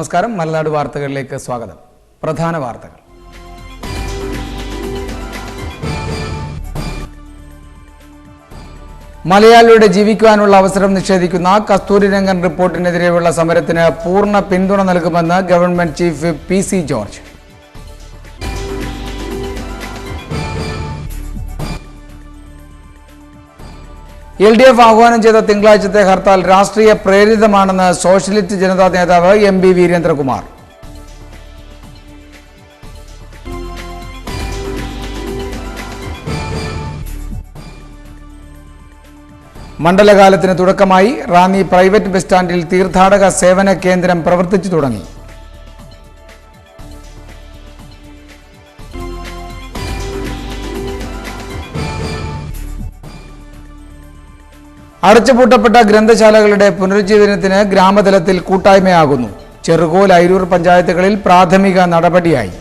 നമസ്കാരം. മലനാട് വാർത്തകളിലേക്ക് സ്വാഗതം. പ്രധാന വാർത്തകൾ. മലയാളിയുടെ ജീവിക്കുവാനുള്ള അവസരം നിഷേധിക്കുന്ന കസ്തൂരിരംഗൻ റിപ്പോർട്ടിനെതിരെയുള്ള സമരത്തിന് പൂർണ്ണ പിന്തുണ നൽകുമെന്ന് government chief whip PC. George. LDF ആഹ്വാനം ചെയ്ത തിങ്കളാഴ്ചത്തെ ഹർത്താൽ രാഷ്ട്രീയ പ്രേരിതമാണെന്ന് സോഷ്യലിസ്റ്റ് ജനതാ നേതാവ് എം.പി. വീരേന്ദ്രകുമാർ. മണ്ഡലകാലത്തിന് തുടക്കമായി റാന്നി പ്രൈവറ്റ് ബസ് സ്റ്റാൻഡിൽ തീർത്ഥാടക സേവന കേന്ദ്രം പ്രവർത്തിച്ചു തുടങ്ങി. അടച്ചുപൂട്ടപ്പെട്ട ഗ്രന്ഥശാലകളുടെ പുനരുജ്ജീവനത്തിന് ഗ്രാമതലത്തിൽ കൂട്ടായ്മയാകുന്നു. ചെറുകോൽ, അയിരൂർ പഞ്ചായത്തുകളിൽ പ്രാഥമിക നടപടിയായി.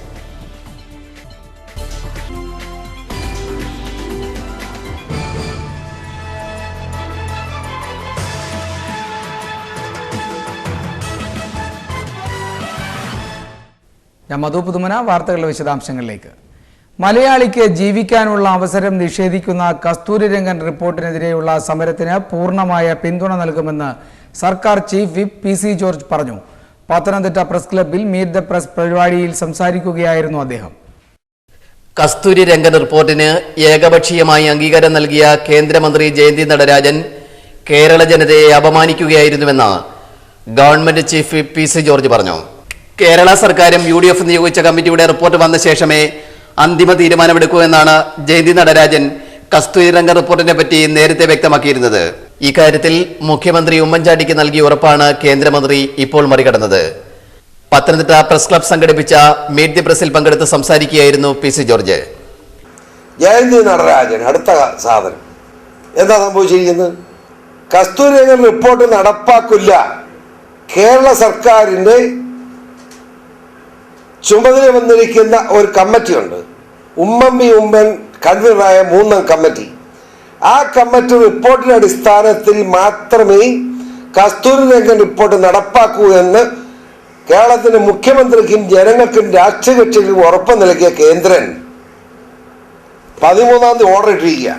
ഞാൻ മധു പുതുമന. വാർത്തകളുടെ വിശദാംശങ്ങളിലേക്ക്. മലയാളിക്ക് ജീവിക്കാനുള്ള അവസരം നിഷേധിക്കുന്ന കസ്തൂരിരംഗൻ റിപ്പോർട്ടിനെതിരെയുള്ള സമരത്തിന് പൂർണ്ണമായ പിന്തുണ നൽകുമെന്ന് സർക്കാർ ചീഫ് വിപ്പ് പി.സി. ജോർജ് പറഞ്ഞു. പത്തനംതിട്ട പ്രസ് ക്ലബ്ബിൽ മീറ്റ് ദ പ്രസ് പരിപാടിയിൽ സംസാരിക്കുകയായിരുന്നു അദ്ദേഹം. കസ്തൂരിരംഗൻ റിപ്പോർട്ടിന് ഏകപക്ഷീയമായി അംഗീകാരം നൽകിയ കേന്ദ്രമന്ത്രി ജയന്തി നടരാജൻ കേരള ജനതയെ അപമാനിക്കുകയായിരുന്നുവെന്ന് government chief whip PC. George പറഞ്ഞു. കേരള സർക്കാരും UDF നിയോഗിച്ച കമ്മിറ്റിയുടെ റിപ്പോർട്ട് വന്ന ശേഷമേ അന്തിമ തീരുമാനമെടുക്കൂ എന്നാണ് ജയന്തി നടരാജൻ കസ്തൂരിരംഗൻ റിപ്പോർട്ടിനെ പറ്റി നേരത്തെ വ്യക്തമാക്കിയിരുന്നത്. ഇക്കാര്യത്തിൽ മുഖ്യമന്ത്രി ഉമ്മൻചാണ്ടിക്ക് നൽകിയ ഉറപ്പാണ് കേന്ദ്രമന്ത്രി ഇപ്പോൾ മറികടന്നത്. പത്തനംതിട്ട പ്രസ് ക്ലബ് സംഘടിപ്പിച്ച മീറ്റ് ദി പ്രസിൽ പങ്കെടുത്ത് സംസാരിക്കുകയായിരുന്നു പി.സി. ജോർജ്. ജയന്തി നടരാജൻ അടുത്ത സാധനം എന്താ സംഭവിച്ചിരിക്കുന്നത്? കസ്തൂരിരംഗൻ റിപ്പോർട്ട് നടപ്പാക്കില്ല. കേരള സർക്കാരിന്റെ ചുമതല വന്നിരിക്കുന്ന ഒരു കമ്മിറ്റിയുണ്ട്. ഉമ്മൻ കൺവീനറായ 3-അംഗ കമ്മിറ്റി. ആ കമ്മിറ്റി റിപ്പോർട്ടിന്റെ അടിസ്ഥാനത്തിൽ മാത്രമേ കസ്തൂരിരംഗൻ റിപ്പോർട്ട് നടപ്പാക്കൂ എന്ന് കേരളത്തിന്റെ മുഖ്യമന്ത്രിക്കും ജനങ്ങൾക്കും രാഷ്ട്രീയ കക്ഷികൾക്കും ഉറപ്പ് നൽകിയ കേന്ദ്രൻ 13-ാം തീയതി ഓർഡർ ഇട്ടിരിക്കുക,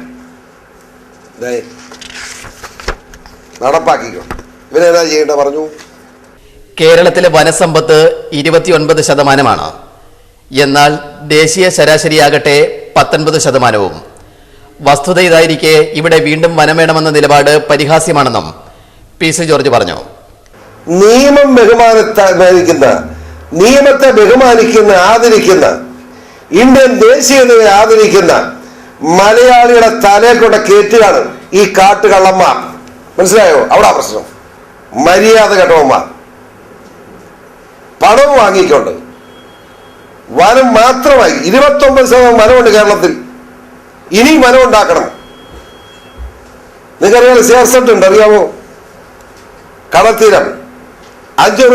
നടപ്പാക്കിക്കോ. ഇവരേതാ ചെയ്യേണ്ട പറഞ്ഞു? കേരളത്തിലെ വനസമ്പത്ത് 29%, എന്നാൽ ദേശീയ ശരാശരിയാകട്ടെ 19%. വസ്തുത ഇതായിരിക്കെ ഇവിടെ വീണ്ടും വനം വേണമെന്ന നിലപാട് പരിഹാസ്യമാണെന്നും പി.സി. ജോർജ് പറഞ്ഞു. നിയമത്തെ ബഹുമാനിക്കുന്ന ആദരിക്കുന്ന ഇന്ത്യൻ ദേശീയതയെ ആദരിക്കുന്ന മലയാളിയുടെ തലയെ കൊണ്ട് കയറ്റുകയാണ് ഈ കാട്ടുകള്ളന്മാർ. മനസ്സിലായോ? അവിടെ പ്രശ്നം. മര്യാദ കെട്ടവന്മാർ പണവും വാങ്ങിക്കൊണ്ട് വനം മാത്രമായി 29% വനമുണ്ട് കേരളത്തിൽ. ഇനി വനം ഉണ്ടാക്കണം. നിങ്ങൾക്കറിയാം, സിയാർസെറ്റ് ഉണ്ട്, അറിയാമോ? കടൽത്തീരം 100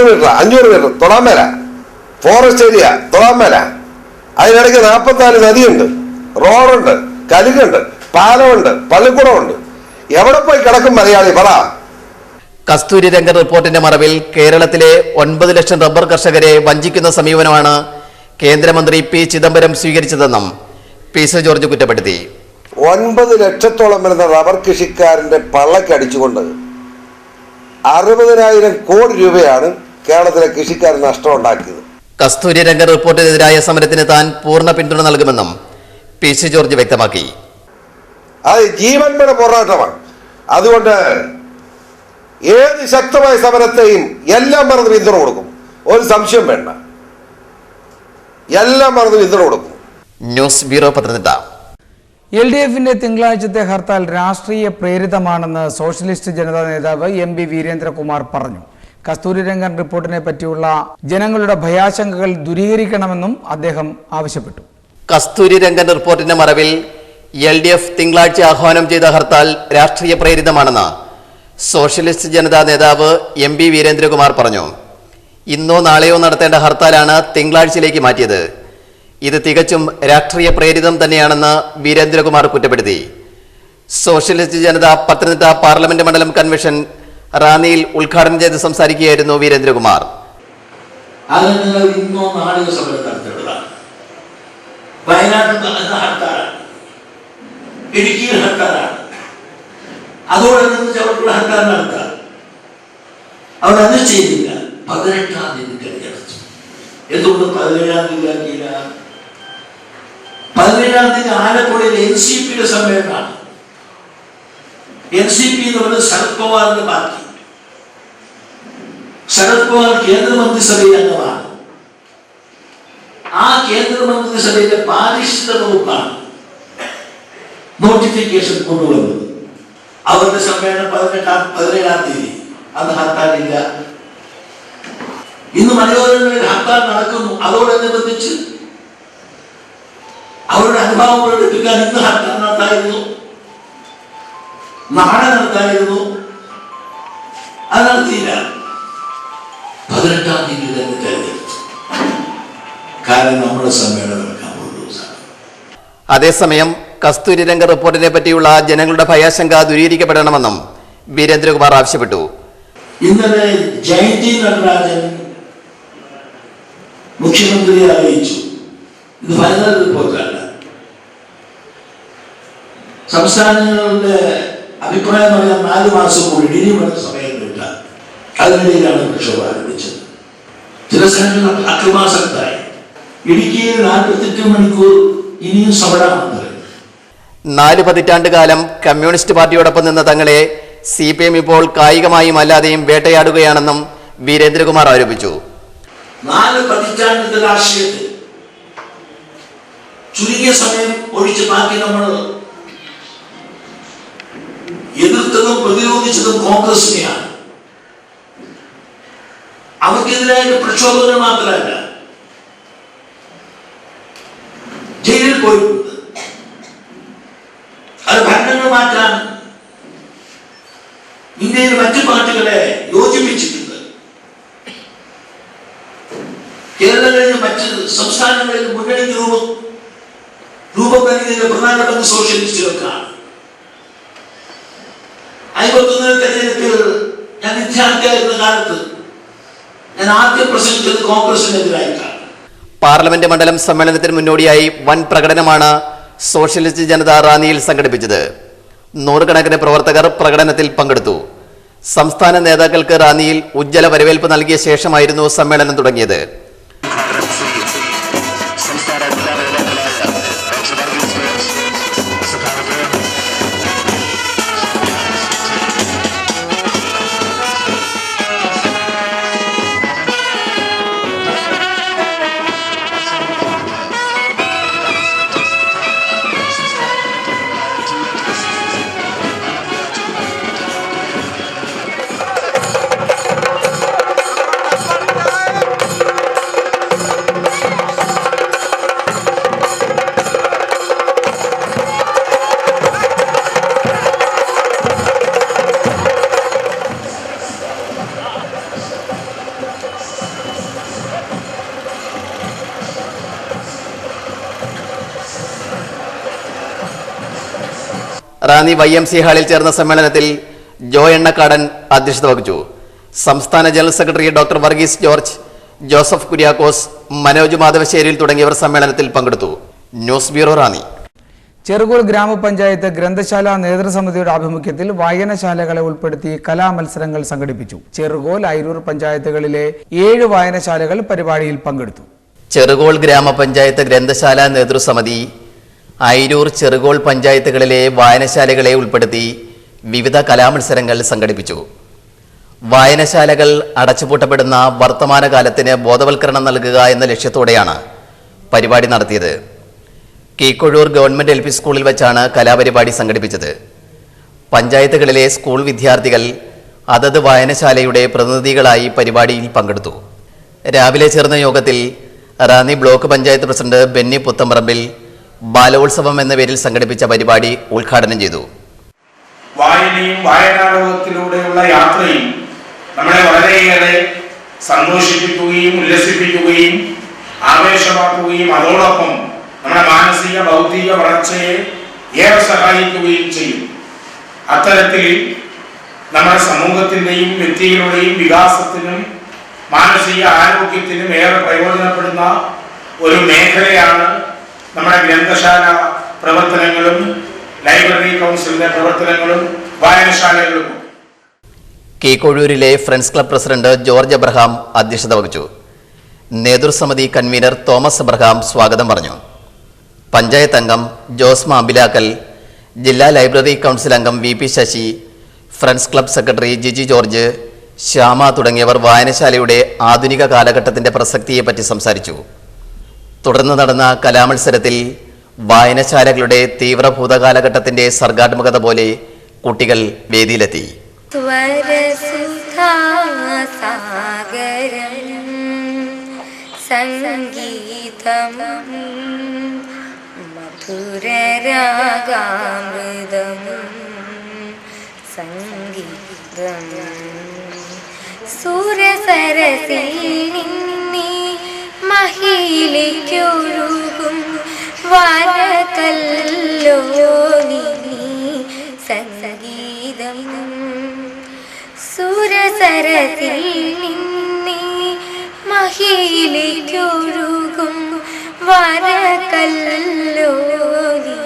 മീറ്റർ 500 മീറ്റർ തൊടാൻ മേല. ഫോറസ്റ്റ് ഏരിയ തൊടാൻ മേല. അതിനിടയ്ക്ക് 44 നദിയുണ്ട്, റോഡുണ്ട്, കലുകുണ്ട്, പാലമുണ്ട്, പള്ളിക്കൂടമുണ്ട്. എവിടെ പോയി കിടക്കും മലയാളി? പറ. കസ്തൂരിരംഗൻ റിപ്പോർട്ടിന്റെ മറവിൽ കേരളത്തിലെ 9 ലക്ഷം റബ്ബർ കർഷകരെ വഞ്ചിക്കുന്ന സമീപനമാണ് കേന്ദ്രമന്ത്രി പി. ചിദംബരം സ്വീകരിച്ചതെന്നും പി.സി. ജോർജ് കുറ്റപ്പെടുത്തി. 9 ലക്ഷത്തോളം വരുന്ന റബ്ബർ കൃഷിക്കാരന്റെ പള്ളക്കടിച്ചുകൊണ്ട് 60,000 കോടി രൂപയാണ് കേരളത്തിലെ കൃഷിക്കാരൻ നഷ്ടമുണ്ടാക്കിയത്. കസ്തൂരിരംഗൻ റിപ്പോർട്ടിനെതിരായ സമരത്തിന് താൻ പൂർണ്ണ പിന്തുണ നൽകുമെന്നും പി.സി. ജോർജ് വ്യക്തമാക്കി. അത് ജീവൻമരണ പോരാട്ടമാണ്. അതുകൊണ്ട് ഏത് ശക്തമായ സമരത്തെയും എല്ലാം മറന്ന് പിന്തുണ കൊടുക്കും. ഒരു സംശയം വേണ്ട, എല്ലാം മറന്ന് പിന്തുണ കൊടുക്കും. News bureau, Pathanamthitta. LDFന്റെ തിങ്കളാഴ്ചത്തെ ഹർത്താൽ രാഷ്ട്രീയ പ്രേരിതമാണെന്ന് സോഷ്യലിസ്റ്റ് ജനതാ നേതാവ് എം.പി. വീരേന്ദ്രകുമാർ പറഞ്ഞു. കസ്തൂരിരംഗൻ റിപ്പോർട്ടിനെ പറ്റിയുള്ള ജനങ്ങളുടെ ഭയാശങ്കകൾ ദൂരീകരിക്കണമെന്നും അദ്ദേഹം ആവശ്യപ്പെട്ടു. കസ്തൂരിരംഗൻ റിപ്പോർട്ടിന്റെ മറവിൽ LDF തിങ്കളാഴ്ച ആഹ്വാനം ചെയ്ത ഹർത്താൽ രാഷ്ട്രീയ പ്രേരിതമാണെന്ന് സോഷ്യലിസ്റ്റ് ജനതാ നേതാവ് എം.പി. വീരേന്ദ്രകുമാർ പറഞ്ഞു. ഇന്നോ നാളെയോ നടത്തേണ്ട ഹർത്താലാണ് തിങ്കളാഴ്ചയിലേക്ക് മാറ്റിയത്. ഇത് തികച്ചും രാഷ്ട്രീയ പ്രേരിതം തന്നെയാണെന്ന് വീരേന്ദ്രകുമാർ കുറ്റപ്പെടുത്തി. സോഷ്യലിസ്റ്റ് ജനത പത്തനംതിട്ട പാർലമെന്റ് മണ്ഡലം കൺവെൻഷൻ റാന്നിയിൽ ഉദ്ഘാടനം ചെയ്ത് സംസാരിക്കുകയായിരുന്നു വീരേന്ദ്രകുമാർ. അത് നിങ്ങൾ ഇന്നോ നാടിക സമരം നടത്തേണ്ടതാണ്. വയനാട്ടിൽ ഹർത്താലാണ്, ഇടുക്കിയിൽ ഹർത്താലാണ്, അതോടനുബന്ധിച്ച് അവർക്കുള്ള ഹർത്താൽ നടത്താൻ അവരത് ചെയ്തില്ല. 18-ാം തീയതി തെരഞ്ഞെടുത്തു. എന്തുകൊണ്ട് 17-ാം തീയതി ആക്കിയില്ല? 17-ാം തീയതി ആലപ്പുഴയിൽ NCPയുടെ സമ്മേളനമാണ്. NCP എന്ന് പറയുന്നത് ശരത് പവാറിന്റെ പാർട്ടി. ശരത് പവാർ കേന്ദ്രമന്ത്രിസഭയിൽ അംഗമാണ്. ആ കേന്ദ്രമന്ത്രിസഭയിലെ പാരിസ്ഥിതിക വകുപ്പാണ് നോട്ടിഫിക്കേഷൻ കൊണ്ടുവന്നത്. അവരുടെ സമ്മേളനം 17-ാം തീയതി. അന്ന് ഹർത്താലില്ല. ഇന്ന് മലയോരങ്ങളിൽ ഹർത്താൽ നടക്കുന്നു. അതോടനുബന്ധിച്ച് അവരുടെ അനുഭവം പ്രകടിപ്പിക്കാൻ ഇന്ന് ഹർത്താൽ നടത്തായിരുന്നു, നാളെ നടത്തായിരുന്നു. അത് നടത്തിയില്ല. 18-ാം തീയതി തന്നെ തെരഞ്ഞെടുത്തു. കാരണം നമ്മുടെ സമ്മേളനം നടക്കാൻ പോകുന്ന ദിവസമാണ്. അതേസമയം കസ്തൂരി രംഗ റിപ്പോർട്ടിനെ പറ്റിയുള്ള ജനങ്ങളുടെ ഭയാശങ്ക ദൂരീകരിക്കപ്പെടണമെന്നും വീരേന്ദ്രകുമാർ ആവശ്യപ്പെട്ടു. ഇന്നലെ ജയന്തി നടരാജൻ മുഖ്യമന്ത്രിയെ അറിയിച്ചു, ഇത് ഫൈനൽ റിപ്പോർട്ടല്ല, സംസ്ഥാനങ്ങളുടെ അഭിപ്രായം പറയാൻ 4 മാസം കൂടി ഇനി വേണ്ട സമയം കിട്ടാൻ. അതിനിടയിലാണ് പ്രക്ഷോഭം ആരംഭിച്ചത്. ചില സ്ഥലങ്ങൾ അക്രമാസക്തായി. ഇടുക്കിയിൽ 48 മണിക്കൂർ ഇനിയും സമരമാണ്. 4 പതിറ്റാണ്ട് കാലം കമ്മ്യൂണിസ്റ്റ് പാർട്ടിയോടൊപ്പം നിന്ന തങ്ങളെ CPM ഇപ്പോൾ കായികമായും അല്ലാതെയും വേട്ടയാടുകയാണെന്നും വീരേന്ദ്രകുമാർ ആരോപിച്ചു. 4 പതിറ്റാണ്ടിന്റെ രാഷ്ട്രീയത്തിൽ ചുരുങ്ങിയ സമയം ഒഴിച്ച് ബാക്കി നമ്മൾ എതിർത്തതും പ്രതിരോധിച്ചതും കോൺഗ്രസിനെയാണ്. അവർക്കെതിരായിട്ട് പ്രക്ഷോഭങ്ങൾ മാത്രമല്ല, ജയിലിൽ പോയിട്ടുണ്ട്. അത് ഭരണങ്ങൾ മാറ്റാൻ ഇന്ത്യയിൽ മറ്റു പാർട്ടികളെ യോജിപ്പിച്ചിട്ടുണ്ട്. കേരളം കഴിഞ്ഞ് മറ്റ് സംസ്ഥാനങ്ങളിൽ മുന്നണിക്ക് രൂപം നൽകിയതിന്റെ പ്രധാന പങ്ക് സോഷ്യലിസ്റ്റുകൾക്കാണ്. 51 തെരഞ്ഞെടുപ്പിൽ ഞാൻ വിദ്യാർത്ഥിയായിരുന്ന കാലത്ത് ഞാൻ ആദ്യം പ്രസംഗിച്ചത് കോൺഗ്രസിനെതിരായിട്ടാണ്. പാർലമെന്റ് മണ്ഡലം സമ്മേളനത്തിന് മുന്നോടിയായി വൻ പ്രകടനമാണ് സോഷ്യലിസ്റ്റ് ജനത റാന്നിയിൽ സംഘടിപ്പിച്ചത്. 100 കണക്കിന് പ്രവർത്തകർ പ്രകടനത്തിൽ പങ്കെടുത്തു. സംസ്ഥാന നേതാക്കൾക്ക് റാന്നിയിൽ ഉജ്ജ്വല വരവേൽപ്പ് നൽകിയ ശേഷമായിരുന്നു സമ്മേളനം തുടങ്ങിയത്. റാന്നി YMC ഹാളിൽ ചേർന്ന സമ്മേളനത്തിൽ ജോ എണ്ണക്കാടൻ അധ്യക്ഷത വഹിച്ചു. സംസ്ഥാന general secretary doctor Varghese George, Joseph Kuriakose, Manoj മാധവശ്ശേരിയിൽ തുടങ്ങിയവർ സമ്മേളനത്തിൽ പങ്കെടുത്തു. News bureau Ranni. ചെറുകോൽ ഗ്രാമപഞ്ചായത്ത് ഗ്രന്ഥശാല നേതൃസമിതിയുടെ ആഭിമുഖ്യത്തിൽ വായനശാലകളെ ഉൾപ്പെടുത്തി കലാമത്സരങ്ങൾ സംഘടിപ്പിച്ചു. ചെറുകോൽ, അയിരൂർ പഞ്ചായത്തുകളിലെ 7 വായനശാലകൾ പരിപാടിയിൽ പങ്കെടുത്തു. ചെറുകോൾ ഗ്രാമപഞ്ചായത്ത് ഗ്രന്ഥശാല നേതൃസമിതി അയിരൂർ, ചെറുകോൾ പഞ്ചായത്തുകളിലെ വായനശാലകളെ ഉൾപ്പെടുത്തി വിവിധ കലാമത്സരങ്ങൾ സംഘടിപ്പിച്ചു. വായനശാലകൾ അടച്ചുപൂട്ടപ്പെടുന്ന വർത്തമാനകാലത്തിന് ബോധവൽക്കരണം നൽകുക എന്ന ലക്ഷ്യത്തോടെയാണ് പരിപാടി നടത്തിയത്. കീക്കൊഴൂർ ഗവൺമെന്റ് LP സ്കൂളിൽ വെച്ചാണ് കലാപരിപാടി സംഘടിപ്പിച്ചത്. പഞ്ചായത്തുകളിലെ സ്കൂൾ വിദ്യാർത്ഥികൾ അതത് വായനശാലയുടെ പ്രതിനിധികളായി പരിപാടിയിൽ പങ്കെടുത്തു. രാവിലെ ചേർന്ന യോഗത്തിൽ റാന്നി ബ്ലോക്ക് പഞ്ചായത്ത് പ്രസിഡന്റ് ബെന്നി പുത്തമ്പറമ്പിൽ ബാലോത്സവം എന്ന പേരിൽ സംഘടിപ്പിച്ച പരിപാടി ഉദ്ഘാടനം ചെയ്തു. വായനയും വായനാലോകത്തിലൂടെയുള്ള യാത്രയും നമ്മളെ വളരെയേറെ സന്തോഷിപ്പിക്കുകയും ഉല്ലസിപ്പിക്കുകയും ആവേശമാക്കുകയും അതോടൊപ്പം നമ്മുടെ മാനസിക ബൗദ്ധിക വളർച്ചയെ ഏറെ സഹായിക്കുകയും ചെയ്യും. അത്തരത്തിൽ നമ്മുടെ സമൂഹത്തിൻ്റെയും വ്യക്തികളുടെയും വികാസത്തിനും മാനസിക ആരോഗ്യത്തിനും ഏറെ പ്രയോജനപ്പെടുന്ന ഒരു മേഖലയാണ് നമ്മുടെ ഗ്രന്ഥശാല പ്രവർത്തനങ്ങളും ലൈബ്രറി കൗൺസിലിന്റെ പ്രവർത്തനങ്ങളും വായനശാലകളും. കീക്കൊഴൂരിലെ friends club president George Abraham അധ്യക്ഷത വഹിച്ചു. നേതൃസമിതി കൺവീനർ തോമസ് എബ്രഹാം സ്വാഗതം പറഞ്ഞു. പഞ്ചായത്ത് അംഗം ജോസ് മാമ്പിലാക്കൽ, ജില്ലാ ലൈബ്രറി കൗൺസിൽ അംഗം VP Sasi, friends club secretary Jiji George, Shyama തുടങ്ങിയവർ വായനശാലയുടെ ആധുനിക കാലഘട്ടത്തിന്റെ പ്രസക്തിയെപ്പറ്റി സംസാരിച്ചു. തുടർന്ന് നടന്ന കലാമത്സരത്തിൽ വായനശാലകളുടെ തീവ്ര ഭൂതകാലഘട്ടത്തിന്റെ സർഗാത്മകത പോലെ കുട്ടികൾ വേദിയിലെത്തി. സംഗീതം മധുരരാഗാമൃതം സംഗീതം സൂരസരസീനി മഹിയിലേക്കൊഴുകും വാനകല്ലോ നീ സംഗീതം സൂരസരസീനി മഹിയിലേക്കൊഴുകും വാനകല്ലോ നീ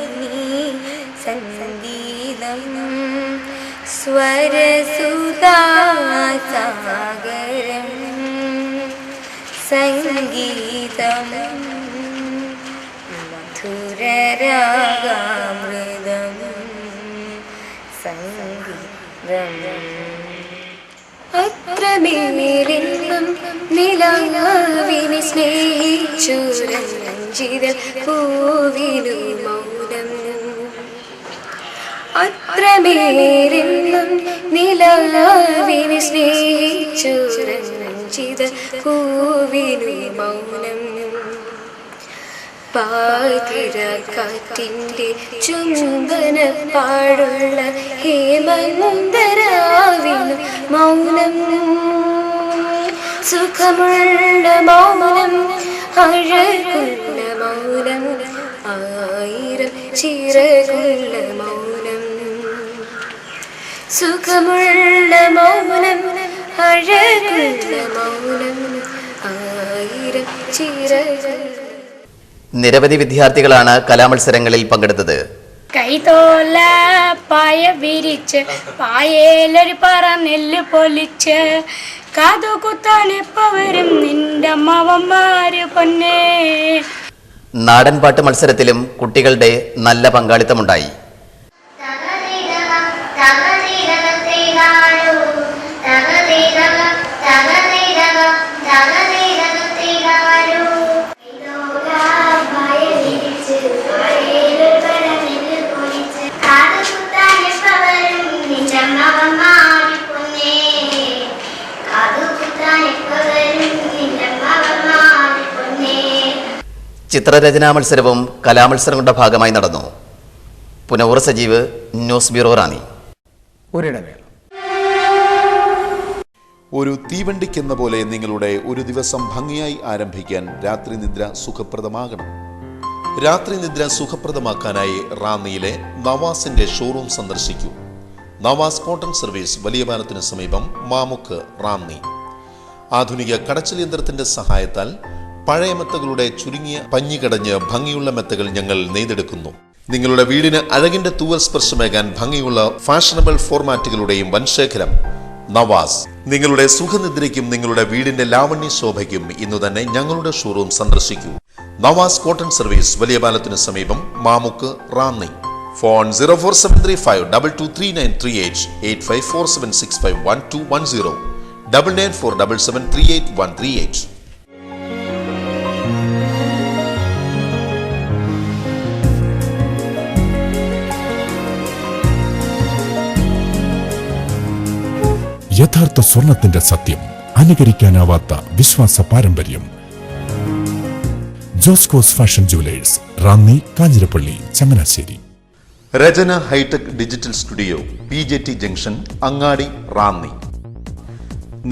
സംഗീതം സ്വരസുധാസാഗരം സംഗീതം മധുരരാഗാമൃതം സംഗീതം അത്രമേലെന്നും നിലാവിനെ സ്നേഹിച്ചു രഞ്ജിത പൂവിനു മൗനം അത്രമേലെന്നും നിലാവിനെ സ്നേഹിച്ചു രഞ്ജിത പൂവിനു മൗനം പാതിര കാറ്റിൻ്റെ ചുംബന പാടുള്ള ഹേമന്തരാവിനു മൗനം സുഖമുള്ള മൗനം അഴകുള്ള മൗനം ആയിരം ചിറകുള്ള മൗനം സുഖമുള്ള മൗനം അഴകുള്ള മൗനം ആയിരം ചിറകുള്ള. നിരവധി വിദ്യാർത്ഥികളാണ് കലാമത്സരങ്ങളിൽ പങ്കെടുത്തത്. കൈതോല പായ വിരിച്ച് പായേലൊരു പറ നെല്ല് പൊലിച്ച് കാതു കുത്താനെപ്പ വരും നിന്റെ അമ്മാവന്മാര് പൊന്നേ. നാടൻപാട്ട് മത്സരത്തിലും കുട്ടികളുടെ നല്ല പങ്കാളിത്തമുണ്ടായി. ചിത്രരചനാ മത്സരവും കലാമത്സരങ്ങളുടെ ഭാഗമായി നടന്നു. പുനവൂർ സജീവ്, ന്യൂസ് ബ്യൂറോ, റാന്നി. ഒരിടവേള. ഒരു തീവണ്ടിക്കെന്ന പോലെ നിങ്ങളുടെ ഒരു ദിവസം ഭംഗിയായി ആരംഭിക്കാൻ രാത്രി നിദ്ര സുഖപ്രദമാകണം. രാത്രി നിദ്ര സുഖപ്രദമാക്കാനായി റാന്നിയിലെ നവാസിന്റെ ഷോറൂം സന്ദർശിക്കൂ. നവാസ് കോട്ടൺ സർവീസ്, വലിയ പാലത്തിന് സമീപം, മാമുക്ക്, റാന്നി. ആധുനിക കടച്ചൽ യന്ത്രത്തിന്റെ സഹായത്താൽ പഴയ മെത്തകളുടെ ചുരുങ്ങിയ പഞ്ഞി കടഞ്ഞ് ഭംഗിയുള്ള മെത്തകൾ ഞങ്ങൾ നെയ്തെടുക്കുന്നു. നിങ്ങളുടെ വീടിന് അഴകിന്റെ തൂവൽ സ്പർശമേകാൻ ഭംഗിയുള്ള ഫാഷനബിൾ ഫോർമാറ്റുകളുടെയും വൻശേഖരം. നവാസ്. നിങ്ങളുടെ സുഖനിദ്രയ്ക്കും നിങ്ങളുടെ വീടിന്റെ ലാവണ്യ ശോഭയ്ക്കും ഇന്നു തന്നെ ഞങ്ങളുടെ ഷോറൂം സന്ദർശിക്കൂ. നവാസ് കോട്ടൺ സർവീസ്, വലിയ പാലത്തിന് സമീപം, മാമുക്ക്, റാന്നി. ഫോൺ 04735223938, 8547651210, 9947738138. യഥാർത്ഥ സ്വർണത്തിന്റെ സത്യം, അനുകരിക്കാനാവാത്ത വിശ്വാസ പാരമ്പര്യം. Joscos fashion jewellers, Ranni, Kanjirappally, Changanassery. Rachana hitech digital studio, PJT junction, Angadi, Ranni.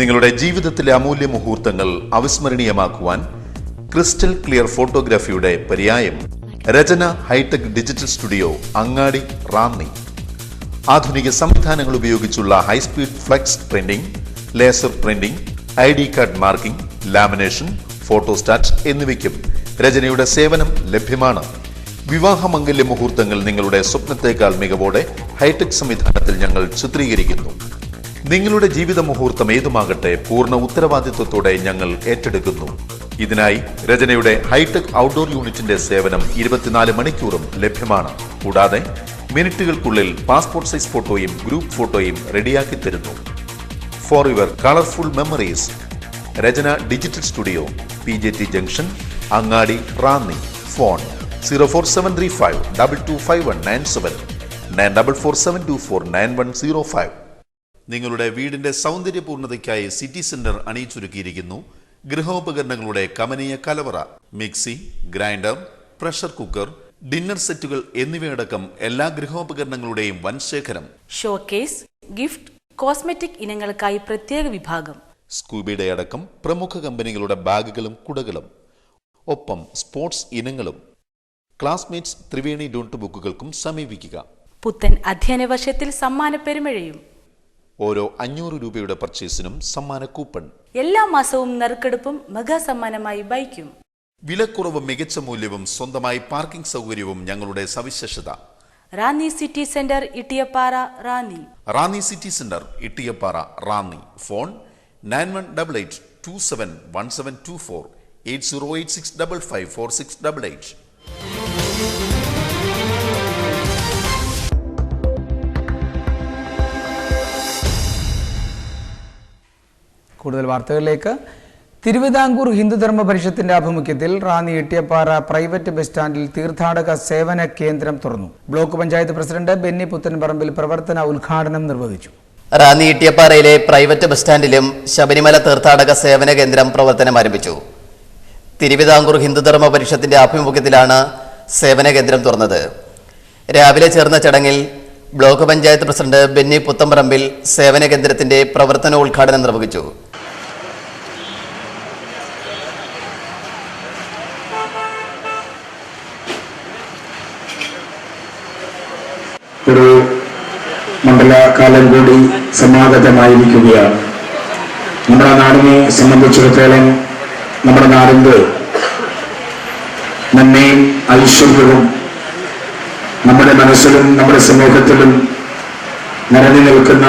നിങ്ങളുടെ ജീവിതത്തിലെ അമൂല്യ മുഹൂർത്തങ്ങൾ അവിസ്മരണീയമാക്കുവാൻ ക്രിസ്റ്റൽ ക്ലിയർ ഫോട്ടോഗ്രാഫിയുടെ പര്യായം. Rachana hitech digital studio, Angadi, Ranni. ആധുനിക സംവിധാനങ്ങൾ ഉപയോഗിച്ചുള്ള high speed flex printing, laser printing, ID card marking, lamination, photostat എന്നിവയ്ക്കും രചനയുടെ സേവനം ലഭ്യമാണ്. വിവാഹമംഗല്യ മുഹൂർത്തങ്ങൾ നിങ്ങളുടെ സ്വപ്നത്തേക്കാൾ മികവോടെ ഹൈടെക് സംവിധാനത്തിൽ ഞങ്ങൾ ചിത്രീകരിക്കുന്നു. നിങ്ങളുടെ ജീവിത മുഹൂർത്തം ഏതുമാകട്ടെ പൂർണ്ണ ഉത്തരവാദിത്വത്തോടെ ഞങ്ങൾ ഏറ്റെടുക്കുന്നു. ഇതിനായി രചനയുടെ ഹൈടെക് ഔട്ട്ഡോർ യൂണിറ്റിന്റെ സേവനം 24 മണിക്കൂറും ലഭ്യമാണ്. കൂടാതെ മിനിറ്റുകൾക്കുള്ളിൽ പാസ്പോർട്ട് സൈസ് ഫോട്ടോയും ഗ്രൂപ്പ് ഫോട്ടോയും റെഡിയാക്കി തരുന്നു. For your colourful memories, Rachana digital studio, PJT junction, Angadi, Ranni. Phone 04735 225197 9447249105. നിങ്ങളുടെ വീടിന്റെ സൗന്ദര്യപൂർണ്ണതയ്ക്കായി സിറ്റി സെന്റർ അണിയിച്ചൊരുക്കിയിരിക്കുന്നു ഗൃഹോപകരണങ്ങളുടെ കമനീയ കലവറ. Mixie, grinder, pressure cooker, dinner സെറ്റുകൾ എന്നിവയടക്കം എല്ലാ ഗൃഹോപകരണങ്ങളുടെയും വൻ ശേഖരം. ഷോക്കേസ്, ഗിഫ്റ്റ്, കോസ്മെറ്റിക് ഇനങ്ങൾക്കായി പ്രത്യേക വിഭാഗം. സ്കൂബിയുടെ അടക്കം പ്രമുഖ കമ്പനികളുടെ ബാഗുകളും കുടകളും, ഒപ്പം സ്പോർട്സ് ഇനങ്ങളും. ക്ലാസ്മേറ്റ്സ് ത്രിവേണി നോട്ട് ബുക്കുകൾക്കും സമീപിക്കുക. പുത്തൻ അധ്യയന വർഷത്തിൽ സമ്മാന പെരുമഴയും. ഓരോ 500 രൂപയുടെ പർച്ചേസിനും സമ്മാന കൂപ്പൺ. എല്ലാ മാസവും നറുക്കെടുപ്പും മെഗാ സമ്മാനമായി ബൈക്കും. വിലക്കുറവും മികച്ച മൂല്യവും സ്വന്തമായി പാർക്കിംഗ് സൗകര്യവും ഞങ്ങളുടെ സവിശേഷത. Ranni city centre, Ittiyappara, Ranni. Ranni city centre, Ittiyappara, Ranni. Phone 9188271724 8086554688. കൂടുതൽ വാർത്തകളിലേക്ക്. തിരുവിതാംകൂർ ഹിന്ദുധർമ്മ പരിഷത്തിന്റെ ആഭിമുഖ്യത്തിൽ റാന്നി ഇട്ടിയപ്പാറ പ്രൈവറ്റ് ബസ് സ്റ്റാൻഡിൽ തീർത്ഥാടക സേവന കേന്ദ്രം തുറന്നു. ബ്ലോക്ക് പഞ്ചായത്ത് പ്രസിഡന്റ് ബെന്നി പുത്തൻപറമ്പിൽ പ്രവർത്തന ഉദ്ഘാടനം നിർവഹിച്ചു. റാന്നി ഇട്ടിയപ്പാറയിലെ പ്രൈവറ്റ് ബസ് സ്റ്റാൻഡിലും ശബരിമല തീർത്ഥാടക സേവന കേന്ദ്രം പ്രവർത്തനം ആരംഭിച്ചു. തിരുവിതാംകൂർ ഹിന്ദുധർമ്മ പരിഷത്തിന്റെ ആഭിമുഖ്യത്തിലാണ് സേവന കേന്ദ്രം തുറന്നത്. രാവിലെ ചേർന്ന ചടങ്ങിൽ ബ്ലോക്ക് പഞ്ചായത്ത് പ്രസിഡന്റ് ബെന്നി പുത്തമ്പറമ്പിൽ സേവന കേന്ദ്രത്തിന്റെ പ്രവർത്തന ഉദ്ഘാടനം നിർവഹിച്ചു. ഒരു മണ്ഡലകാലം കൂടി സമാഗതമായിരിക്കുകയാണ്. നമ്മുടെ നാടിനെ സംബന്ധിച്ചിടത്തോളം നമ്മുടെ നാടിൻ്റെ നന്മയും ഐശ്വര്യവും നമ്മുടെ മനസ്സിലും നമ്മുടെ സമൂഹത്തിലും നിറഞ്ഞു നിൽക്കുന്ന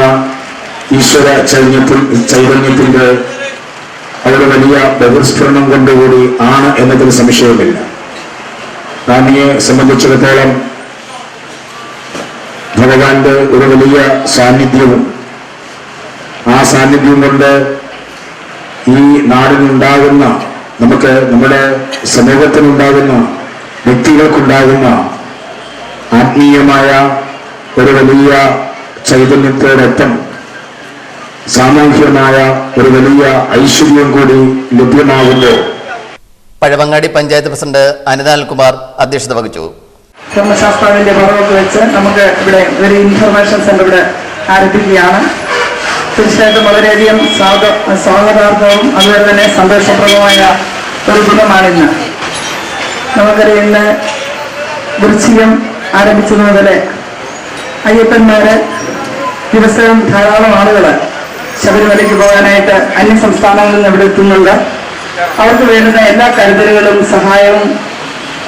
ഈശ്വര ചൈതന്യത്തിൻ്റെ അവരുടെ വലിയ ബഹിർസ്ഫുരണം കൊണ്ടുകൂടി ആണ് എന്നതിൽ സംശയമില്ല. റാന്നിയെ സംബന്ധിച്ചിടത്തോളം ഭഗവാന്റെ ഒരു വലിയ സാന്നിധ്യവും ആ സാന്നിധ്യം കൊണ്ട് ഈ നാടിനുണ്ടാകുന്ന നമുക്ക് നമ്മുടെ സമൂഹത്തിനുണ്ടാകുന്ന വ്യക്തികൾക്കുണ്ടാകുന്ന ആത്മീയമായ ഒരു വലിയ ചൈതന്യത്തോടൊപ്പം സാമൂഹ്യമായ ഒരു വലിയ ഐശ്വര്യം കൂടി ലഭ്യമാകുമ്പോൾ പഴവങ്ങാടി പഞ്ചായത്ത് പ്രസിഡന്റ് അനിതാൽകുമാർ അധ്യക്ഷത വഹിച്ചു. ധർമ്മശാസ്ത്രാവിന്റെ ഭാഗത്ത് വെച്ച് നമുക്ക് ഇവിടെ ഒരു ഇൻഫർമേഷൻ സെന്റർ ഇവിടെ ആരംഭിക്കുകയാണ്. തീർച്ചയായിട്ടും വളരെയധികം സ്വാഗതാർഹവും അതുപോലെ തന്നെ സന്തോഷപ്രദമായ ഒരു ദിനമാണിന്ന്. നമുക്കറിയാം, ഇന്ന് വൃശ്ചികം ആരംഭിച്ചത് മുതൽ അയ്യപ്പന്മാര് ദിവസവും ധാരാളം ആളുകൾ ശബരിമലയ്ക്ക് പോകാനായിട്ട് അന്യ സംസ്ഥാനങ്ങളിൽ നിന്ന് ഇവിടെ എത്തുന്നുണ്ട്. അവർക്ക് വേണ്ടുന്ന എല്ലാ കരുതലുകളും സഹായവും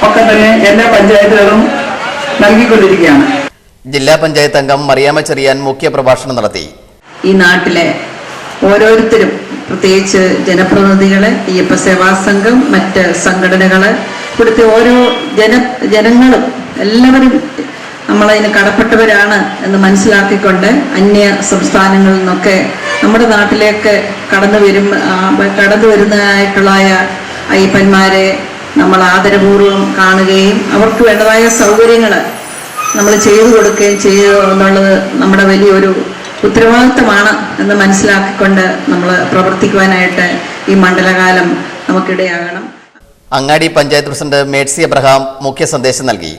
ഒക്കെ തന്നെ എല്ലാ പഞ്ചായത്തുകളും നൽകിക്കൊണ്ടിരിക്കുകയാണ്. ജില്ലാ പഞ്ചായത്ത് അംഗം മറിയാമ്മ ചെറിയാൻ മുഖ്യ പ്രഭാഷണം നടത്തി. ഈ നാട്ടിലെ ഓരോരുത്തരും, പ്രത്യേകിച്ച് ജനപ്രതിനിധികള്, അയ്യപ്പ സേവാ സംഘം, മറ്റ് സംഘടനകള്, ഇവിടുത്തെ ഓരോ ജനങ്ങളും എല്ലാവരും നമ്മളതിന് കടപ്പെട്ടവരാണ് എന്ന് മനസ്സിലാക്കിക്കൊണ്ട് അന്യ സംസ്ഥാനങ്ങളിൽ നിന്നൊക്കെ നമ്മുടെ നാട്ടിലേക്ക് കടന്നു വരുന്നതായിട്ടുള്ള അയ്യപ്പന്മാരെ നമ്മൾ ആദരപൂർവ്വം കാണുകയും അവർക്ക് വേണ്ടതായ സൗകര്യങ്ങൾ നമ്മൾ ചെയ്തു കൊടുക്കുകയും ചെയ്യുക എന്നുള്ളത് നമ്മുടെ വലിയൊരു ഉത്തരവാദിത്തമാണ് എന്ന് മനസ്സിലാക്കിക്കൊണ്ട് നമ്മൾ പ്രവർത്തിക്കുവാനായിട്ട് ഈ മണ്ഡലകാലം നമുക്കിടയാകണം. അങ്ങാടി പഞ്ചായത്ത് പ്രസിഡന്റ് മേഴ്സി അബ്രഹാം മുഖ്യ സന്ദേശം നൽകി.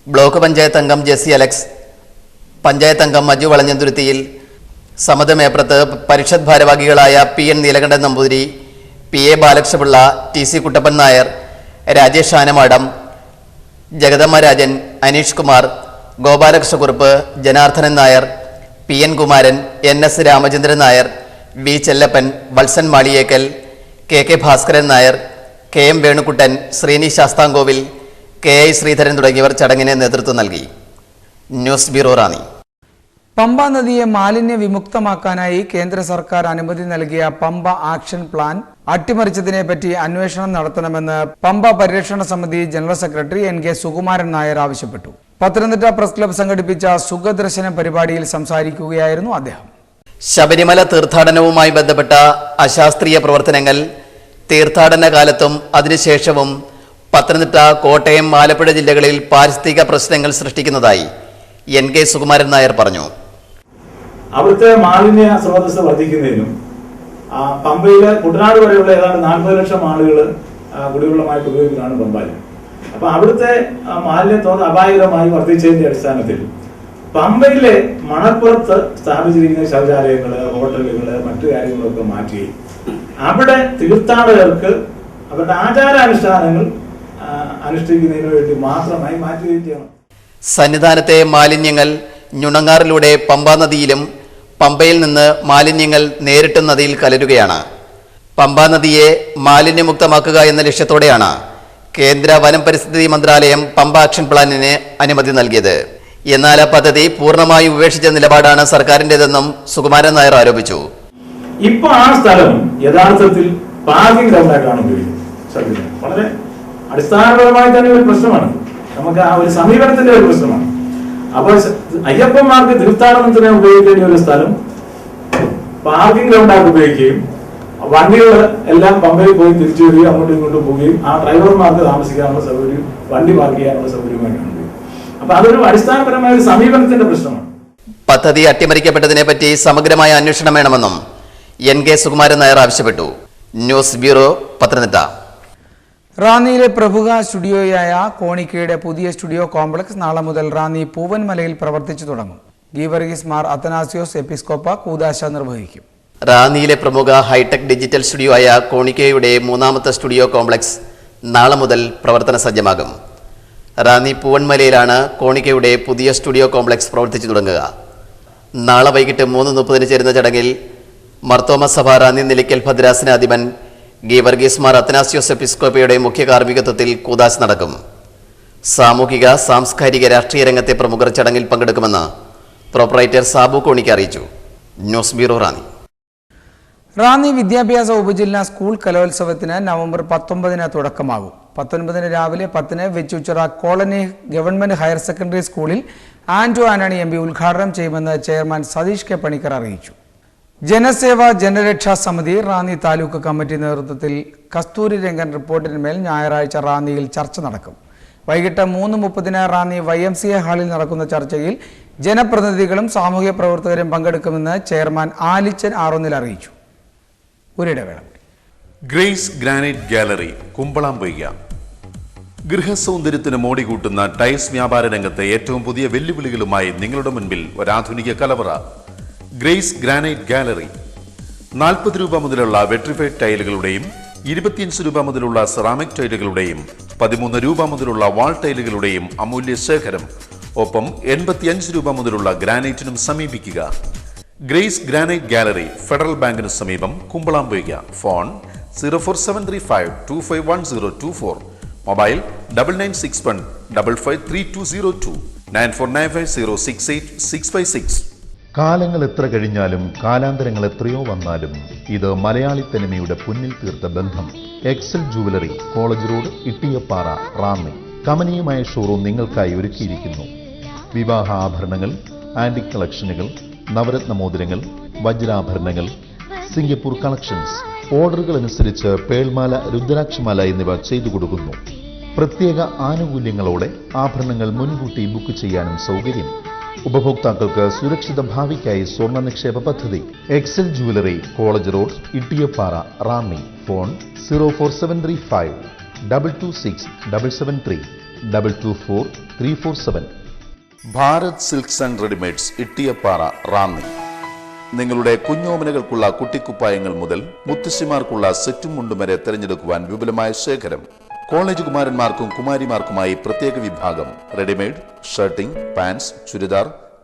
ബ്ലോക്ക് പഞ്ചായത്ത് അംഗം ജെസി അലക്സ്, പഞ്ചായത്ത് അംഗം മജു വളഞ്ഞന്തുരുത്തിയിൽ, സമത മേപ്രത്ത് പരിഷത്ത് ഭാരവാഹികളായ PN Neelakantan Namboothiri, PA Balakrishna Pillai, TC Kuttappan Nair, Rajesh ആനമാടം, Jagadamma Rajan, Aneesh Kumar, Gopalakrishna Kurup, Janardhanan Nair, PN Kumaran, NS Ramachandran Nair, B Chellappan, Valsan Maliyekkal, KK Bhaskaran Nair, KM Venukuttan, Sreeni Sasthamkovil, KI Sreedharan തുടങ്ങിയവർ ചടങ്ങിന് നേതൃത്വം നൽകി. News bureau, Ranni. പമ്പ നദിയെ മാലിന്യ വിമുക്തമാക്കാനായി കേന്ദ്ര സർക്കാർ അനുമതി നൽകിയ പമ്പ ആക്ഷൻ പ്ലാൻ അട്ടിമറിച്ചതിനെപ്പറ്റി അന്വേഷണം നടത്തണമെന്ന് പമ്പ പരിരക്ഷണ സമിതി general secretary NK Sukumaran Nair ആവശ്യപ്പെട്ടു. പത്തനംതിട്ട പ്രസ് ക്ലബ്ബ് സംഘടിപ്പിച്ച സുഖദർശനം പരിപാടിയിൽ സംസാരിക്കുകയായിരുന്നു അദ്ദേഹം. ശബരിമല തീർത്ഥാടനവുമായി ബന്ധപ്പെട്ട അശാസ്ത്രീയ പ്രവർത്തനങ്ങൾ തീർത്ഥാടന കാലത്തും അതിനുശേഷവും പത്തനംതിട്ട, കോട്ടയം, ആലപ്പുഴ ജില്ലകളിൽ പാരിസ്ഥിതിക പ്രശ്നങ്ങൾ സൃഷ്ടിക്കുന്നതായി NK സുകുമാരൻ നായർ പറഞ്ഞു. അവിടുത്തെ മാലിന്യ സ്രോതസ് വർദ്ധിക്കുന്നതിനും പമ്പയിലെ കുട്ടനാട് വരെയുള്ള ഏതാണ്ട് 40 ലക്ഷം ആളുകൾ കുടിവെള്ളമായിട്ട് ഉപയോഗിക്കുന്നതാണ് പമ്പാല്. അപ്പൊ അവിടുത്തെ മാലിന്യത്തോത് അപായകരമായി വർദ്ധിച്ചതിന്റെ അടിസ്ഥാനത്തിൽ പമ്പയിലെ മണൽപ്പുറത്ത് സ്ഥാപിച്ചിരിക്കുന്ന ശൗചാലയങ്ങള്, ഹോട്ടലുകള്, മറ്റു കാര്യങ്ങളൊക്കെ മാറ്റി അവിടെ തീർത്ഥാടകർക്ക് അവരുടെ ആചാരാനുഷ്ഠാനങ്ങൾ അനുഷ്ഠിക്കുന്നതിന് വേണ്ടി മാത്രമായി മാറ്റുകയും ചെയ്യണം. സന്നിധാനത്തെ മാലിന്യങ്ങൾ ഞുണങ്ങാറിലൂടെ പമ്പാ നദിയിലും പമ്പയിൽ നിന്ന് മാലിന്യങ്ങൾ നേരിട്ട് നദിയിൽ കലരുകയാണ്. പമ്പാ നദിയെ മാലിന്യമുക്തമാക്കുക എന്ന ലക്ഷ്യത്തോടെയാണ് കേന്ദ്ര വനം പരിസ്ഥിതി മന്ത്രാലയം പമ്പ ആക്ഷൻ പ്ലാനിന് അനുമതി നൽകിയത്. എന്നാൽ ആ പദ്ധതി പൂർണ്ണമായും ഉപേക്ഷിച്ച നിലപാടാണ് സർക്കാരിന്റേതെന്നും സുകുമാരൻ നായർ ആരോപിച്ചു. ഇപ്പൊ ആ സ്ഥലം യഥാർത്ഥത്തിൽ പാർക്കിംഗ് ഗ്രൗണ്ടായിട്ടാണ് ഉപയോഗിക്കുന്നത്. വളരെ അടിസ്ഥാനപരമായി തന്നെ ഒരു പ്രശ്നമാണ്. നമുക്ക് ആ ഒരു സമീപനത്തിന്റെ ഒരു പ്രശ്നമാണ്. അപ്പോൾ അയ്യപ്പന്മാർക്ക് തീർത്ഥാടനത്തിന് ഉപയോഗിക്കേണ്ട ഒരു സ്ഥലം പാർക്കിംഗ് ഗ്രൗണ്ടായിട്ട് ഉപയോഗിക്കുകയും വണ്ടികൾ എല്ലാം പമ്പയിൽ പോയി തിരിച്ചു വരികയും അങ്ങോട്ടും ഇങ്ങോട്ടും പോവുകയും ആ ഡ്രൈവർമാർക്ക് താമസിക്കാനുള്ള സൗകര്യം, വണ്ടി പാർക്ക് ചെയ്യാനുള്ള സൗകര്യമായിട്ടാണ്. അപ്പൊ അതൊരു അടിസ്ഥാനപരമായ ഒരു സമീപനത്തിന്റെ പ്രശ്നമാണ്. പദ്ധതി അട്ടിമറിക്കപ്പെട്ടതിനെ പറ്റി സമഗ്രമായ അന്വേഷണം വേണമെന്നും NK സുകുമാരൻ നായർ ആവശ്യപ്പെട്ടു. News bureau, Pathanamthitta. റാന്നിയിലെ പ്രമുഖ സ്റ്റുഡിയോയായ കോണിക്കയുടെ പുതിയ സ്റ്റുഡിയോ കോംപ്ലക്സ് നാളെ മുതൽ റാന്നി പൂവൻമലയിൽ പ്രവർത്തിച്ചു തുടങ്ങും. ഗീവർഗീസ് മാർ അത്തനാസിയോസ് എപ്പിസ്കോപ്പ കൂദാശ നിർവഹിക്കും. റാന്നിയിലെ പ്രമുഖ ഹൈടെക് ഡിജിറ്റൽ സ്റ്റുഡിയോ ആയ കോണിക്കയുടെ 3ാമത്തെ സ്റ്റുഡിയോ കോംപ്ലക്സ് നാളെ മുതൽ പ്രവർത്തന സജ്ജമാകും. റാന്നി പൂവൻമലയിലാണ് കോണിക്കയുടെ പുതിയ സ്റ്റുഡിയോ കോംപ്ലക്സ് പ്രവർത്തിച്ചു തുടങ്ങുക. നാളെ വൈകിട്ട് 3:30 ചേരുന്ന ചടങ്ങിൽ മർത്തോമ സഭ റാന്നി നിലയ്ക്കൽ ഭദ്രാസനാധിപൻ ഗീവർഗീസ് മാർ അത്തനാസിയോസ് എപ്പിസ്കോപ്പയുടെ മുഖ്യ കാർമ്മികത്വത്തിൽ കൂദാശ നടക്കും. സാമൂഹിക, സാംസ്കാരിക, രാഷ്ട്രീയ രംഗത്തെ പ്രമുഖർ ചടങ്ങിൽ പങ്കെടുക്കുമെന്ന് പ്രൊപ്പറേറ്റർ സാബു കോണിക്ക് അറിയിച്ചു. News bureau, Ranni. റാന്നി വിദ്യാഭ്യാസ ഉപജില്ലാ സ്കൂൾ കലോത്സവത്തിന് നവംബർ 19 തുടക്കമാകും. 19 രാവിലെ 10 Vechoochira colony government higher secondary സ്കൂളിൽ ആന്റോ ആന്റണി MP ഉദ്ഘാടനം ചെയ്യുമെന്ന് ചെയർമാൻ സതീഷ് K പണിക്കർ അറിയിച്ചു. ജനസേവ ജനരക്ഷാ സമിതി റാന്നി താലൂക്ക് കമ്മിറ്റി നേതൃത്വത്തിൽ കസ്തൂരി രംഗൻ റിപ്പോർട്ടിന്മേൽ ഞായറാഴ്ച റാന്നിയിൽ ചർച്ച നടക്കും. വൈകിട്ട് 3:30 റാന്നി YMCA ഹാളിൽ നടക്കുന്ന ചർച്ചയിൽ ജനപ്രതിനിധികളും സാമൂഹ്യ പ്രവർത്തകരും പങ്കെടുക്കുമെന്ന് ചെയർമാൻ ആലിച്ചൻ ആറൊന്നിൽ അറിയിച്ചു. ഒരിടവേള. Grace granite gallery, Kumbalampoika. ഗൃഹസൗന്ദര്യത്തിന് മോടി കൂട്ടുന്ന ടൈൽസ് വ്യാപാര രംഗത്തെ ഏറ്റവും പുതിയ വെല്ലുവിളികളുമായി നിങ്ങളുടെ മുൻപിൽ ഒരാധുനിക കലവറ. Grace granite gallery. 40 രൂപ മുതലുള്ള വെട്രിഫൈഡ് ടൈലുകളുടെയും 25 രൂപ മുതലുള്ള സെറാമിക് ടൈലുകളുടെയും 13 രൂപ മുതലുള്ള വാൾ ടൈലുകളുടെയും അമൂല്യ ശേഖരം. ഒപ്പം 85 രൂപ മുതലുള്ള ഗ്രാനൈറ്റിനും സമീപിക്കുക. ഗ്രേസ് ഗ്രാനൈറ്റ് ഗാലറി, ഫെഡറൽ ബാങ്കിന് സമീപം, കുമ്പളാംപൊയ്ക. ഫോൺ 04735251024. മൊബൈൽ 9961 553202 9495068656. കാലങ്ങൾ എത്ര കഴിഞ്ഞാലും കാലാന്തരങ്ങൾ എത്രയോ വന്നാലും ഇത് മലയാളി തനിമയുടെ പൊന്നിൽ തീർത്ത ബന്ധം. Excel jewellery, college road, Ittiyappara, Ranni. കമനീയമായ ഷോറൂം നിങ്ങൾക്കായി ഒരുക്കിയിരിക്കുന്നു. വിവാഹ ആഭരണങ്ങൾ, ആന്റിക് കളക്ഷനുകൾ, നവരത്ന മോതിരങ്ങൾ, വജ്രാഭരണങ്ങൾ, സിംഗപ്പൂർ കളക്ഷൻസ്. ഓർഡറുകൾ അനുസരിച്ച് പേൾമാല, രുദ്രാക്ഷമാല എന്നിവ ചെയ്തു കൊടുക്കുന്നു. പ്രത്യേക ആനുകൂല്യങ്ങളോടെ ആഭരണങ്ങൾ മുൻകൂട്ടി ബുക്ക് ചെയ്യാനും സൗകര്യം. ഉപഭോക്താക്കൾക്ക് സുരക്ഷിത ഭാവിക്കായി സ്വർണ്ണ നിക്ഷേപ പദ്ധതി. Excel jewellery, college road, Ittiyappara, Ranni. Phone 04735 226 773 224 347. Bharat silks and readymades, Ittiyappara, Ranni. നിങ്ങളുടെ കുഞ്ഞോമനകൾക്കുള്ള കുട്ടിക്കുപ്പായങ്ങൾ മുതൽ മുത്തശ്ശിമാർക്കുള്ള സെറ്റും മുണ്ടും വരെ തിരഞ്ഞെടുക്കുവാൻ വിപുലമായ ശേഖരം. കോളേജ് കുമാരന്മാർക്കും കുമാരിമാർക്കുമായി പ്രത്യേക വിഭാഗം readymade shirting, pants,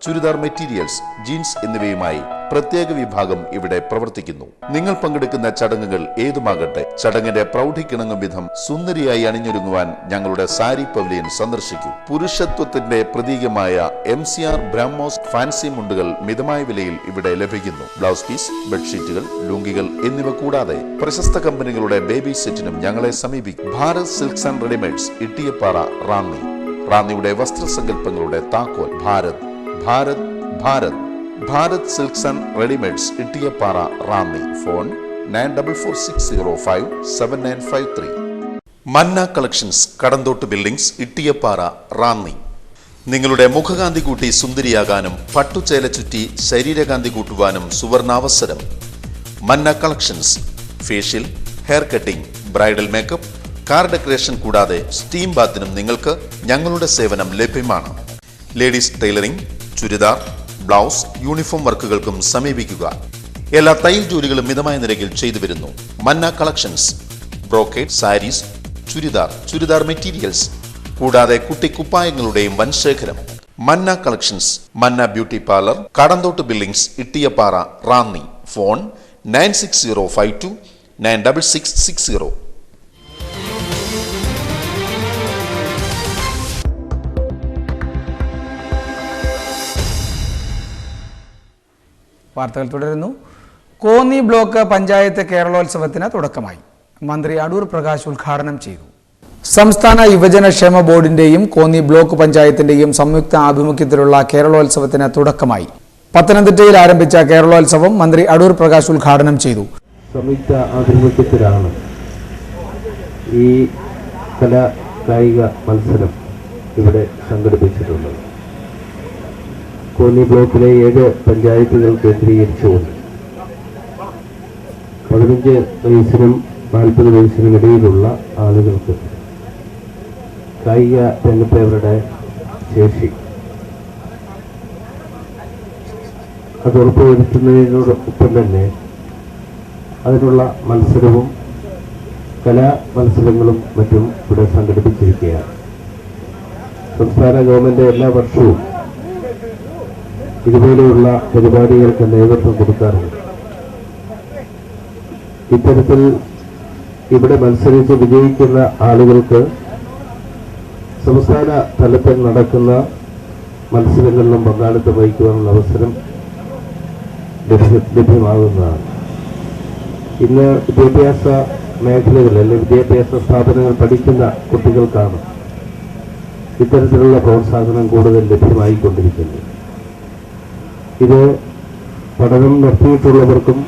churidar materials, jeans എന്നിവയുമായി പ്രത്യേക വിഭാഗം ഇവിടെ പ്രവർത്തിക്കുന്നു. നിങ്ങൾ പങ്കെടുക്കുന്ന ചടങ്ങുകൾ ഏതുമാകട്ടെ, ചടങ്ങിന്റെ പ്രൗഢിക്കിണങ്ങും വിധം സുന്ദരിയായി അണിഞ്ഞൊരുങ്ങുവാൻ ഞങ്ങളുടെ സാരി പവലിയൻ സന്ദർശിക്കൂ. പുരുഷത്വത്തിന്റെ പ്രതീകമായ MCR ബ്രഹ്മോസ് ഫാൻസി മുണ്ടുകൾ മിതമായ വിലയിൽ ഇവിടെ ലഭിക്കുന്നു. ബ്ലൗസ് പീസ്, ബെഡ്ഷീറ്റുകൾ, ലുങ്കികൾ എന്നിവ കൂടാതെ പ്രശസ്ത കമ്പനികളുടെ ബേബി സെറ്റിനും ഞങ്ങളെ സമീപിക്കും. Bharat silks and readymades, Ittiyappara, Ranni. റാന്നിയുടെ വസ്ത്രസങ്കല്പങ്ങളുടെ താക്കോൽ Bharat silks and readymades, Ittiyappara, Ranni. Phone 9460579953. Manna collections, Kadanthottu buildings, Ittiyappara, Ranni. നിങ്ങളുടെ മുഖകാന്തി കൂട്ടി സുന്ദരിയാകാനും പട്ടുചേല ചുറ്റി ശരീരകാന്തി കൂട്ടുവാനും സുവർണാവസരം. Manna collections. Facial, hair cutting, bridal makeup, car decoration കൂടാതെ സ്റ്റീം ബാത്തിനും നിങ്ങൾക്ക് ഞങ്ങളുടെ സേവനം ലഭ്യമാണ്. Ladies tailoring, churidar, blouse, uniform വർക്കുകൾക്കും സമീപിക്കുക. എല്ലാ തയ്യൽ ജോലികളും മിതമായ നിരക്കിൽ ചെയ്തു വരുന്നു. Manna collections. Brocade, saris, churidar materials കൂടാതെ കുട്ടിക്കുപ്പായങ്ങളുടെയും വൻശേഖരം. Manna collections. Manna beauty parlour, Kadanthottu buildings, Ittiyappara, Ranni. Phone 9605296660. വാർത്തകൾ തുടരുന്നു. കോന്നി ബ്ലോക്ക് പഞ്ചായത്ത് കേരളോത്സവത്തിന് തുടക്കമായി. മന്ത്രി അടൂർ പ്രകാശ് ഉദ്ഘാടനം ചെയ്തു. സംസ്ഥാന യുവജനക്ഷേമ ബോർഡിന്റെയും കോന്നി ബ്ലോക്ക് പഞ്ചായത്തിന്റെയും സംയുക്ത ആഭിമുഖ്യത്തിലുള്ള കേരളോത്സവത്തിന് തുടക്കമായി. പത്തനംതിട്ടയിൽ ആരംഭിച്ച കേരളോത്സവം മന്ത്രി അടൂർ പ്രകാശ് ഉദ്ഘാടനം ചെയ്തു. സംയുക്ത ആഭിമുഖ്യത്തിലാണ് ഈ കലാകായിക മത്സരം ഇവിടെ സംഘടിപ്പിച്ചിട്ടുള്ളത്. കോന്നി ബ്ലോക്കിലെ 7 പഞ്ചായത്തുകൾ കേന്ദ്രീകരിച്ചുകൊണ്ട് 15 വയസ്സിനും 40 വയസ്സിനും ഇടയിലുള്ള ആളുകൾക്ക് കായിക രംഗത്തെ അവരുടെ ശേഷി അത് ഉറപ്പുവരുത്തുന്നതിനോടൊപ്പം തന്നെ അതിനുള്ള മത്സരവും കലാ മത്സരങ്ങളും മറ്റും ഇവിടെ സംഘടിപ്പിച്ചിരിക്കുകയാണ്. സംസ്ഥാന ഗവൺമെന്റ് എല്ലാ വർഷവും ഇതുപോലെയുള്ള പരിപാടികൾക്ക് നേതൃത്വം കൊടുക്കാറുണ്ട്. ഇത്തരത്തിൽ ഇവിടെ മത്സരിച്ച് വിജയിക്കുന്ന ആളുകൾക്ക് സംസ്ഥാന തലത്തിൽ നടക്കുന്ന മത്സരങ്ങളിലും പങ്കാളിത്തം വഹിക്കുവാനുള്ള അവസരം ലഭ്യമാകുന്നതാണ്. ഇന്ന് വിദ്യാഭ്യാസ മേഖലകളിൽ അല്ലെങ്കിൽ വിദ്യാഭ്യാസ സ്ഥാപനങ്ങൾ പഠിക്കുന്ന കുട്ടികൾക്കാണ് ഇത്തരത്തിലുള്ള പ്രോത്സാഹനം കൂടുതൽ ലഭ്യമായിക്കൊണ്ടിരിക്കുന്നത്. ഇത് പഠനം നിർത്തിയിട്ടുള്ളവർക്കും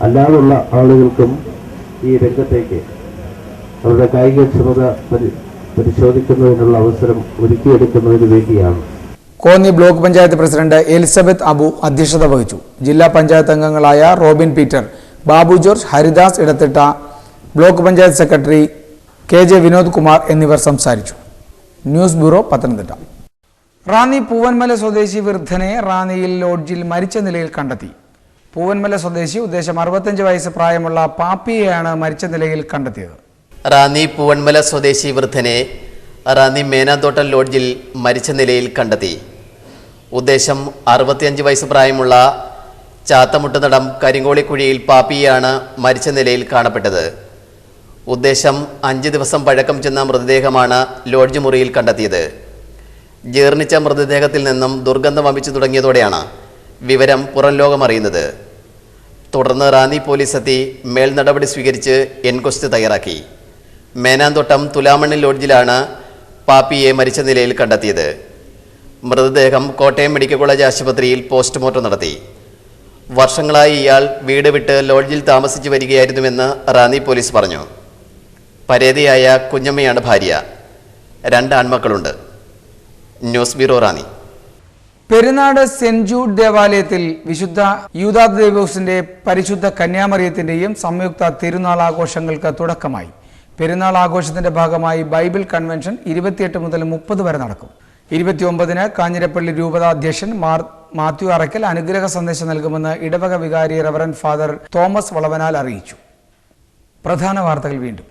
അല്ലാതുള്ള ആളുകൾക്കും ഈ രംഗത്തേക്ക് അവരുടെ കായികക്ഷമത പരിശോധിക്കുന്നതിനുള്ള അവസരം ഒരുക്കിയെടുക്കുന്നതിന് വേണ്ടിയാണ്. Konni block panchayat president Elizabeth Abu അധ്യക്ഷത വഹിച്ചു. ജില്ലാ പഞ്ചായത്ത് അംഗങ്ങളായ Robin Peter, Babu George, Haridas Edathitta, block panchayat secretary KJ Vinod Kumar എന്നിവർ സംസാരിച്ചു. News bureau, Pathanamthitta. റാന്നി പൂവന്മല സ്വദേശി വൃദ്ധനെ റാന്നിയിൽ ലോഡ്ജിൽ മരിച്ച നിലയിൽ കണ്ടെത്തി. പൂവന്മല സ്വദേശി ഉദ്ദേശം 65 വയസ്സ് പ്രായമുള്ള പാപ്പിയെയാണ് മരിച്ച നിലയിൽ കണ്ടെത്തിയത്. റാന്നി പൂവന്മല സ്വദേശി വൃദ്ധനെ റാന്നി മേനാന്തോട്ടം ലോഡ്ജിൽ മരിച്ച നിലയിൽ കണ്ടെത്തി. ഉദ്ദേശം 65 വയസ്സ് പ്രായമുള്ള ചാത്തമുട്ടുനടം കരിങ്കോളിക്കുഴിയിൽ പാപ്പിയാണ് മരിച്ച നിലയിൽ കാണപ്പെട്ടത്. ഉദ്ദേശം 5 ദിവസം പഴക്കം ചെന്ന മൃതദേഹമാണ് ലോഡ്ജ് മുറിയിൽ കണ്ടെത്തിയത്. ജീർണിച്ച മൃതദേഹത്തിൽ നിന്നും ദുർഗന്ധം വമിച്ചു തുടങ്ങിയതോടെയാണ് വിവരം പുറം ലോകമറിയുന്നത്. തുടർന്ന് റാന്നി പോലീസ് എത്തി മേൽ നടപടി സ്വീകരിച്ച് എൻക്വസ്റ്റ് തയ്യാറാക്കി. മേനാന്തോട്ടം തുലാമണ്ണി ലോഡ്ജിലാണ് പാപ്പിയെ മരിച്ച നിലയിൽ കണ്ടെത്തിയത്. മൃതദേഹം കോട്ടയം മെഡിക്കൽ കോളേജ് ആശുപത്രിയിൽ പോസ്റ്റ്മോർട്ടം നടത്തി. വർഷങ്ങളായി ഇയാൾ വീട് വിട്ട് ലോഡ്ജിൽ താമസിച്ചു വരികയായിരുന്നുവെന്ന് റാന്നി പോലീസ് പറഞ്ഞു. പരേതയായ കുഞ്ഞമ്മയാണ് ഭാര്യ. 2 ആൺമക്കളുണ്ട്. News bureau, Ranni. Perunad saint Jude ദേവാലയത്തിൽ വിശുദ്ധ യൂദാദേവോസിന്റെ പരിശുദ്ധ കന്യാമറിയത്തിന്റെയും സംയുക്ത തിരുനാൾ ആഘോഷങ്ങൾക്ക് തുടക്കമായി. പെരുന്നാൾ ആഘോഷത്തിന്റെ ഭാഗമായി ബൈബിൾ കൺവെൻഷൻ 28 മുതൽ 30 വരെ നടക്കും. 29-ന് കാഞ്ഞിരപ്പള്ളി രൂപത അധ്യക്ഷൻ മാർ മാത്യു അറയ്ക്കൽ അനുഗ്രഹ സന്ദേശം നൽകുമെന്ന് ഇടവക വികാരി റവറന്റ് ഫാദർ തോമസ് വളവനാൽ അറിയിച്ചു. പ്രധാന വാർത്തകൾ വീണ്ടും.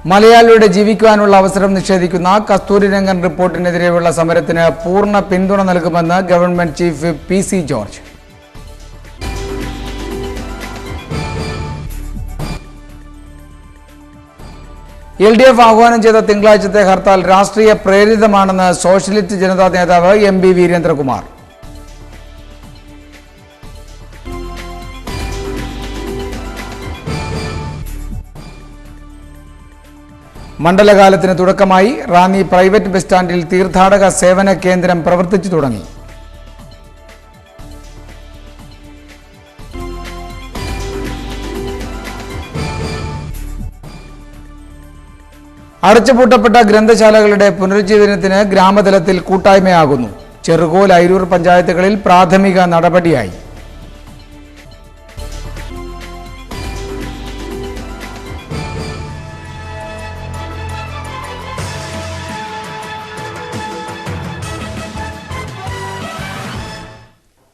മലയാളിയുടെ ജീവിക്കുവാനുള്ള അവസരം നിഷേധിക്കുന്ന കസ്തൂരിരംഗൻ റിപ്പോർട്ടിനെതിരെയുള്ള സമരത്തിന് പൂർണ്ണ പിന്തുണ നൽകുമെന്ന് government chief PC. George. LDF ആഹ്വാനം ചെയ്ത തിങ്കളാഴ്ചത്തെ ഹർത്താൽ രാഷ്ട്രീയ പ്രേരിതമാണെന്ന് സോഷ്യലിസ്റ്റ് ജനതാ നേതാവ് MP വീരേന്ദ്രകുമാർ. മണ്ഡലകാലത്തിന് തുടക്കമായി റാന്നി പ്രൈവറ്റ് ബസ് സ്റ്റാൻഡിൽ തീർത്ഥാടക സേവന കേന്ദ്രം പ്രവർത്തിച്ചു തുടങ്ങി. അടച്ചുപൂട്ടപ്പെട്ട ഗ്രന്ഥശാലകളുടെ പുനരുജ്ജീവനത്തിന് ഗ്രാമതലത്തിൽ കൂട്ടായ്മയാകുന്നു. ചെറുകോൽ, അയിരൂർ പഞ്ചായത്തുകളിൽ പ്രാഥമിക നടപടിയായി.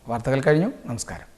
വാർത്തകൾ കഴിഞ്ഞു. നമസ്കാരം.